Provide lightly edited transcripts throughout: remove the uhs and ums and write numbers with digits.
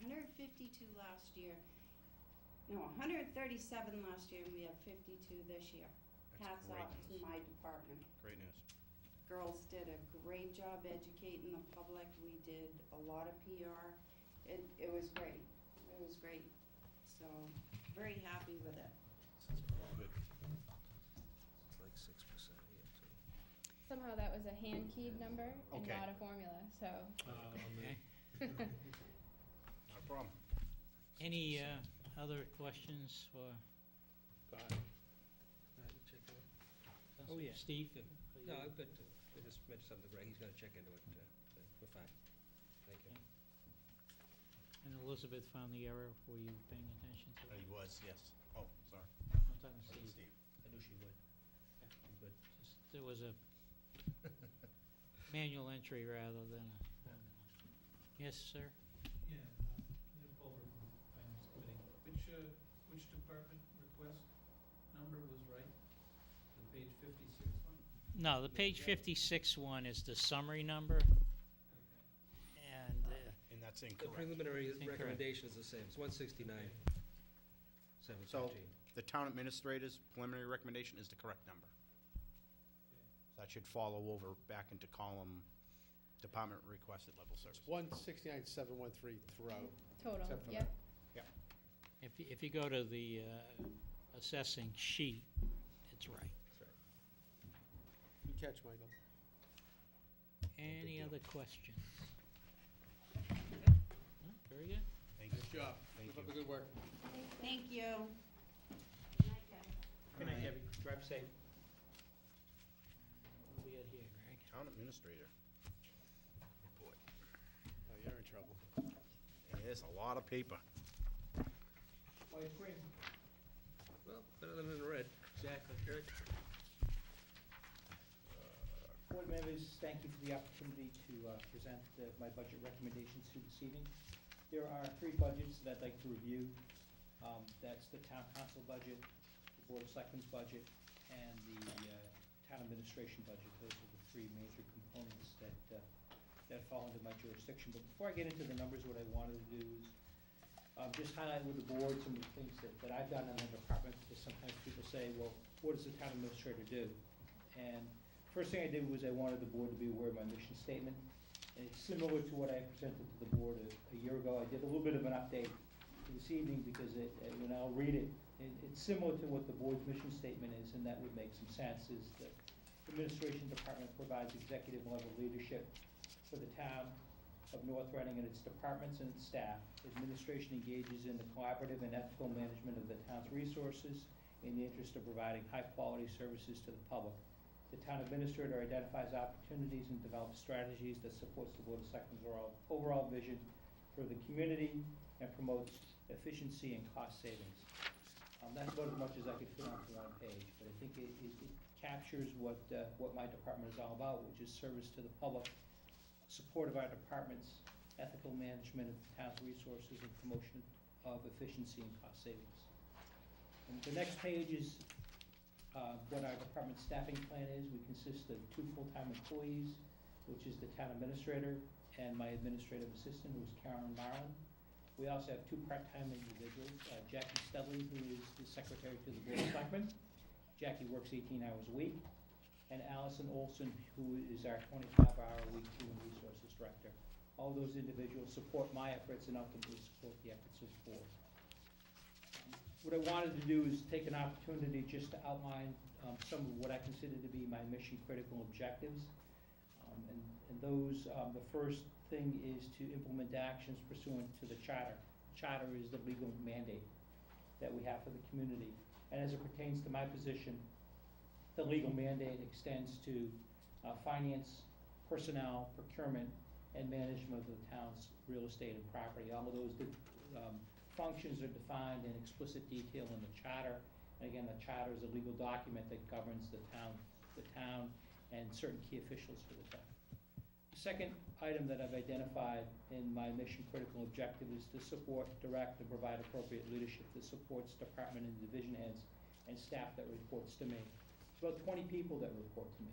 152 last year. No, 137 last year, and we have 52 this year. That's Hats great off to news. my department. Great news. Girls did a great job educating the public. We did a lot of PR. It was great. It was great. So, very happy with it. Good. It's like 6%, yeah, too. Somehow that was a hand-keyed number and Okay. not a formula, so. Okay. Not a problem. Any other questions for Check it out. Councilor yeah. Steve? No, I just mentioned something to Greg, he's gonna check into it, we're fine. Thank you. And Elizabeth found the error. Were you paying attention to that? He was, yes. Oh, sorry. I'm talking to Steve. Steve. I knew she would. Yeah. Good. Just, there was a manual entry rather than a formula. Yes, sir? Yeah, Neil Culver from Finance Committee. Which department request number was right? The page 56 one? No, the page 56 one is the summary number, Okay. and And that's The incorrect. preliminary Incorrect. recommendation is the same, it's 169, Okay. 715. So the town administrator's preliminary recommendation is the correct number. Okay. That should follow over back into column department requested level service. It's 169,713 throughout. Total, Except for yep. Yep. if you go to the assessing sheet, it's right. That's right. Good catch, Michael. Any deal. other questions? No? Very good. Thank you. Nice job. Thank Keep up you. the good work. Thank you. Good night, Debbie. Drive safe. What do we got here, Greg? Town administrator report. Oh, you're in trouble. There's a lot of paper. White green. Well, better than in red. Exactly. Good. Board members, thank you for the opportunity to present my budget recommendations to you this evening. There are three budgets that I'd like to review. That's the town council budget, the board of selectmen's budget, and the town administration budget. Those are the three major components that fall under my jurisdiction. But before I get into the numbers, what I wanted to do is just highlight with the board some of the things that I've done in the department, because sometimes people say, well, what does the town administrator do? And first thing I did was I wanted the board to be aware of my mission statement. And it's similar to what I presented to the board a year ago. I did a little bit of an update this evening because when I'll read it, it's similar to what the board's mission statement is, and that would make some sense, is the administration department provides executive level leadership for the town of North Reading and its departments and its staff. Administration engages in the collaborative and ethical management of the town's resources in the interest of providing high-quality services to the public. The town administrator identifies opportunities and develops strategies that supports the Board of Selectmen's overall vision for the community and promotes efficiency and cost savings. That's about as much as I could fit onto one page, but I think it captures what my department is all about, which is service to the public, support of our department's ethical management of the town's resources, and promotion of efficiency and cost savings. And the next page is what our department's staffing plan is. We consist of 2 full-time employees, which is the town administrator and my administrative assistant, who is Karen Marlin. We also have 2 part-time individuals, Jackie Studley, who is the secretary to the Board of Selectmen. Jackie works 18 hours a week. And Allison Olson, who is our 25-hour-a-week human resources director. All those individuals support my efforts and ultimately support the efforts of the board. What I wanted to do is take an opportunity just to outline some of what I consider to be my mission-critical objectives. And those, the first thing is to implement actions pursuant to the charter. The charter is the legal mandate that we have for the community. And as it pertains to my position, the legal mandate extends to finance, personnel, procurement, and management of the town's real estate and property. All of those functions are defined in explicit detail in the charter. And again, the charter is a legal document that governs the town and certain key officials for the town. The second item that I've identified in my mission-critical objective is to support, direct, and provide appropriate leadership that supports department and division heads and staff that reports to me. It's about 20 people that report to me.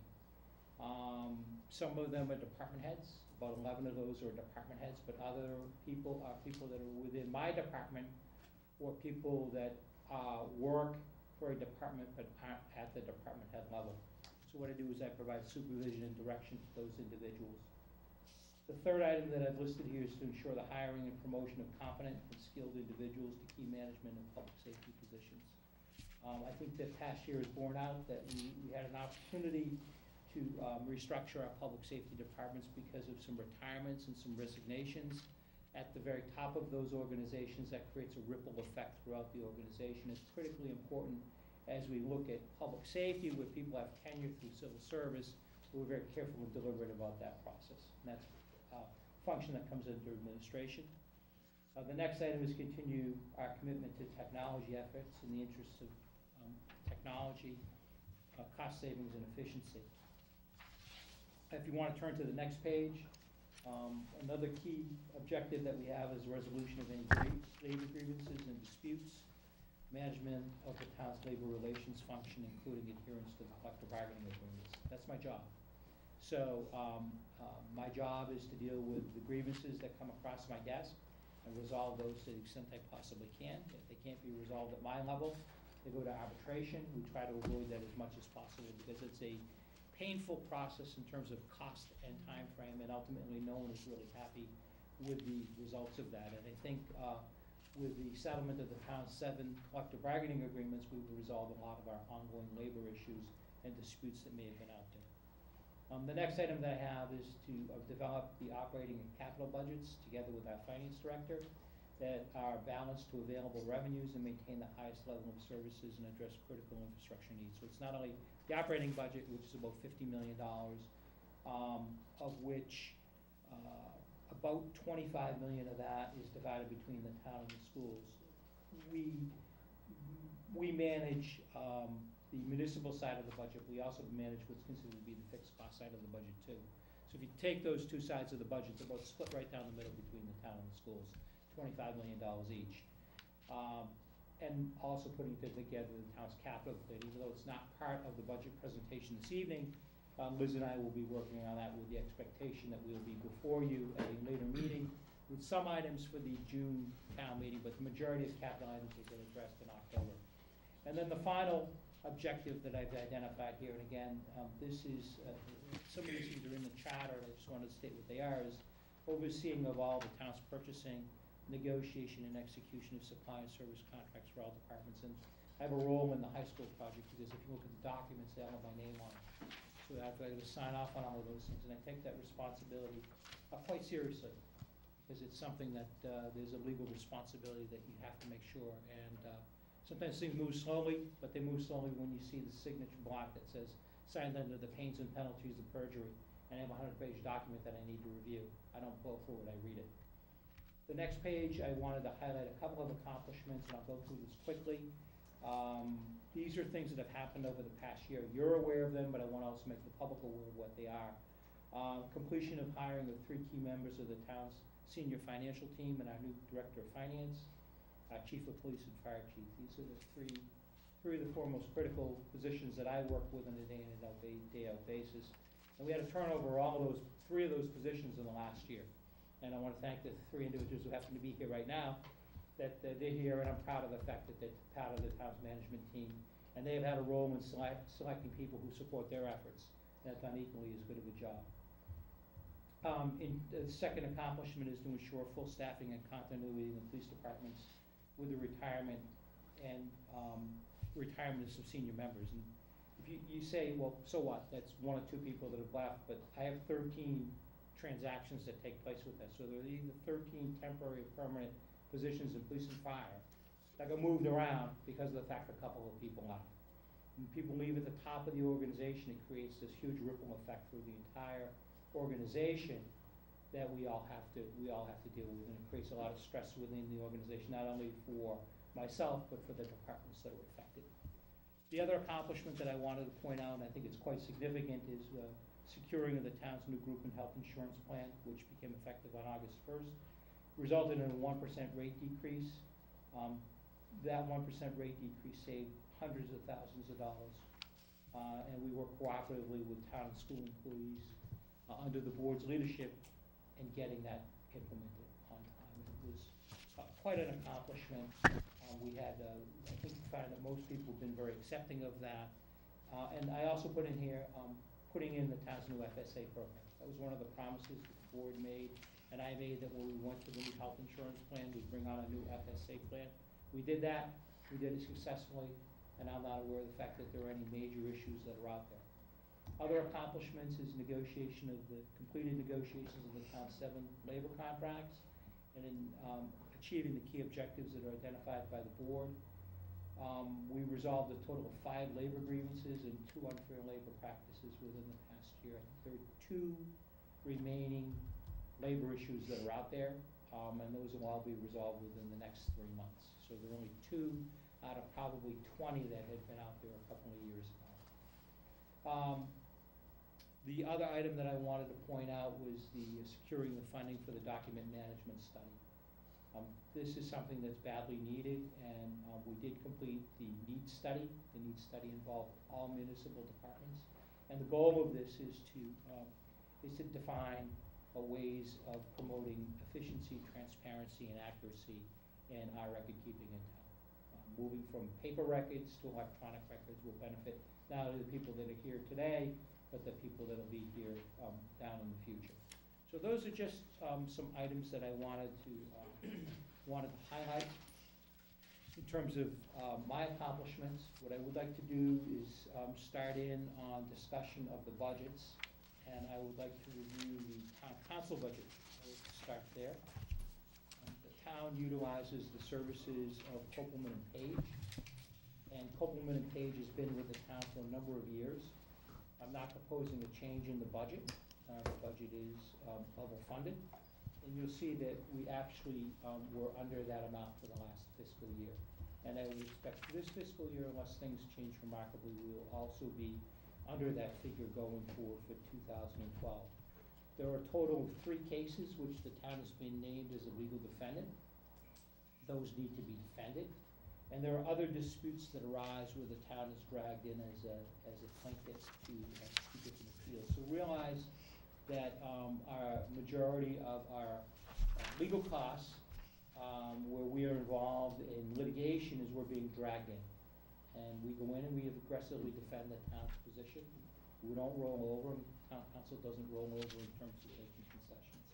Some of them are department heads, about 11 of those are department heads, but other people are people that are within my department or people that work for a department but aren't at the department head level. So what I do is I provide supervision and direction to those individuals. The third item that I've listed here is to ensure the hiring and promotion of competent and skilled individuals to key management and public safety positions. I think that past year has borne out that we had an opportunity to restructure our public safety departments because of some retirements and some resignations. At the very top of those organizations, that creates a ripple effect throughout the organization. It's critically important as we look at public safety, where people have tenure through civil service, we're very careful and deliberate about that process. And that's a function that comes under administration. The next item is continue our commitment to technology efforts in the interests of technology, cost savings, and efficiency. If you want to turn to the next page, another key objective that we have is resolution of any labor grievances and disputes, management of the town's labor relations function, including adherence to the collective bargaining agreements. That's my job. So my job is to deal with the grievances that come across my desk and resolve those to the extent I possibly can. If they can't be resolved at my level, they go to arbitration. We try to avoid that as much as possible because it's a painful process in terms of cost and time frame, and ultimately no one is really happy with the results of that. And I think with the settlement of the town's 7 collective bargaining agreements, we've resolved a lot of our ongoing labor issues and disputes that may have been out there. The next item that I have is to develop the operating and capital budgets together with our finance director that are balanced to available revenues and maintain the highest level of services and address critical infrastructure needs. So it's not only the operating budget, which is about $50 million, of which about $25 million of that is divided between the town and the schools. We manage the municipal side of the budget. We also manage what's considered to be the fixed cost side of the budget too. So if you take those two sides of the budget, they're about split right down the middle between the town and the schools, $25 million each. And also putting together the town's capital plan, even though it's not part of the budget presentation this evening, Liz and I will be working on that with the expectation that we will be before you at a later meeting with some items for the June town meeting, but the majority of capital items will get addressed in October. And then the final objective that I've identified here, and again, this is, some of these things are in the charter, and I just wanted to state what they are, is overseeing of all the town's purchasing, negotiation and execution of supply and service contracts for all departments. And I have a role in the high school project because if you look at the documents, they all have my name on it. So I have to sign off on all of those things, and I take that responsibility quite seriously because it's something that there's a legal responsibility that you have to make sure. And sometimes things move slowly, but they move slowly when you see the signature block that says signed under the pains and penalties of perjury, and I have a 100-page document that I need to review. I don't blow through it, I read it. The next page, I wanted to highlight a couple of accomplishments, and I'll go through this quickly. These are things that have happened over the past year. You're aware of them, but I want to also make the public aware of what they are. Completion of hiring of 3 key members of the town's senior financial team and our new director of finance, our chief of police and fire chief. These are the three of the 4 most critical positions that I work with on a day-in-out basis. And we had a turnover of all of those 3 of those positions in the last year. And I want to thank the 3 individuals who happen to be here right now, that they're here, and I'm proud of the fact that they're part of the town's management team. And they have had a role in selecting people who support their efforts, and have done equally as good of a job. The second accomplishment is to ensure full staffing and continuity in the police departments with the retirement of some senior members. And if you say, well, so what? That's 1 or 2 people that have left, but I have 13 transactions that take place with that. So there are either 13 temporary or permanent positions in police and fire that got moved around because of the fact that a couple of people left. When people leave at the top of the organization, it creates this huge ripple effect through the entire organization that we all have to deal with, and it creates a lot of stress within the organization, not only for myself, but for the departments that are affected. The other accomplishment that I wanted to point out, and I think it's quite significant, is securing of the town's new group and health insurance plan, which became effective on August 1st, resulted in a 1% rate decrease. That 1% rate decrease saved hundreds of thousands of dollars and we work cooperatively with town and school employees under the board's leadership in getting that implemented on time. It was quite an accomplishment. We had, I think we found that most people have been very accepting of that. And I also put in here, putting in the town's new FSA program. That was one of the promises that the board made, and I made, that when we went to the new health insurance plan, we'd bring on a new FSA plan. We did that, we did it successfully, and I'm not aware of the fact that there are any major issues that are out there. Other accomplishments is completed negotiations of the town's 7 labor contracts, and in achieving the key objectives that are identified by the board. We resolved a total of 5 labor grievances and 2 unfair labor practices within the past year. There are 2 remaining labor issues that are out there, and those will all be resolved within the next 3 months. So there are only 2 out of probably 20 that had been out there a couple of years ago. The other item that I wanted to point out was the securing the funding for the document management study. This is something that's badly needed, and we did complete the needs study. The needs study involved all municipal departments, and the goal of this is to define ways of promoting efficiency, transparency, and accuracy in our record keeping in town. Moving from paper records to electronic records will benefit not only the people that are here today, but the people that will be here down in the future. So those are just some items that I wanted to highlight. In terms of my accomplishments, what I would like to do is start in on discussion of the budgets, and I would like to review the town council budget. I will start there. The town utilizes the services of Copeland and Page, and Copeland and Page has been with the town for a number of years. I'm not proposing a change in the budget. The budget is level funded, and you'll see that we actually were under that amount for the last fiscal year. And I would expect this fiscal year, unless things change remarkably, we will also be under that figure going forward for 2012. There are a total of 3 cases which the town has been named as a legal defendant. Those need to be defended. And there are other disputes that arise where the town is dragged in as a plaintiff to different appeals. So realize that our majority of our legal costs, where we are involved in litigation, is we're being dragged in. And we go in and we aggressively defend the town's position. We don't roll over, and the town council doesn't roll over in terms of making concessions.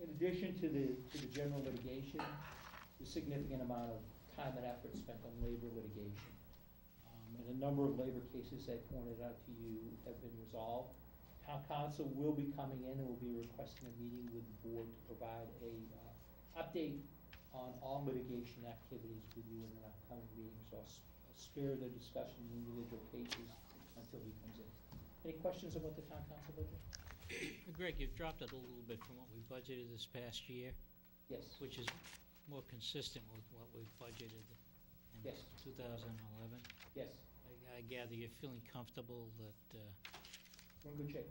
In addition to the general litigation, a significant amount of time and effort spent on labor litigation. And a number of labor cases I pointed out to you have been resolved. Town council will be coming in and will be requesting a meeting with the board to provide a update on all litigation activities with you in an upcoming meeting. So I'll spare the discussion of individual cases until he comes in. Any questions about the town council budget? Greg, you've dropped it a little bit from what we budgeted this past year, Yes. which is more consistent with what we've budgeted in Yes. 2011. Yes. I gather you're feeling comfortable that, We're in good shape.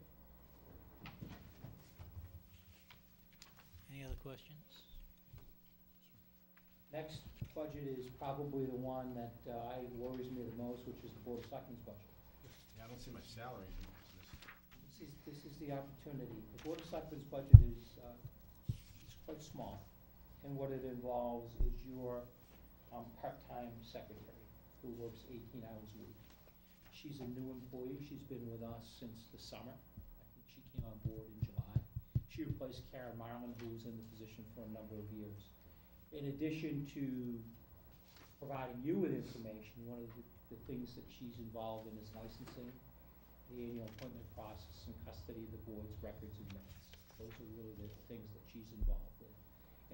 any other questions? Next budget is probably the one that worries me the most, which is the Board of Selectmen's budget. Yeah, I don't see my salary in this. This is the opportunity. The Board of Selectmen's budget is quite small, and what it involves is your part-time secretary who works 18 hours a week. She's a new employee. She's been with us since the summer. I think she came on board in July. She replaced Karen Marlin, who was in the position for a number of years. In addition to providing you with information, one of the things that she's involved in is licensing, the annual appointment process, and custody of the board's records and minutes. Those are really the things that she's involved with.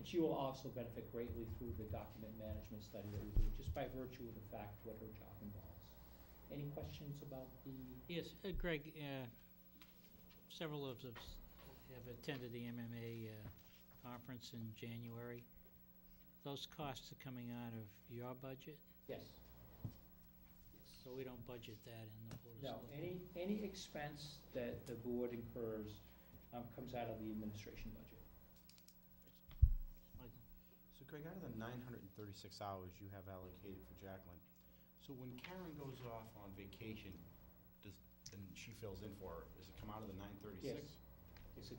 And she will also benefit greatly through the document management study that we do, just by virtue of the fact what her job involves. Any questions about the? Yes, Greg, several of us have attended the MMA conference in January. Those costs are coming out of your budget? Yes. So we don't budget that in the Board of No, Selectmen? any expense that the board incurs comes out of the administration budget. Michael? So Greg, out of the 936 hours you have allocated for Jacqueline, so when Karen goes off on vacation, and she fills in for her, does it come out of the 936? Yes. It's a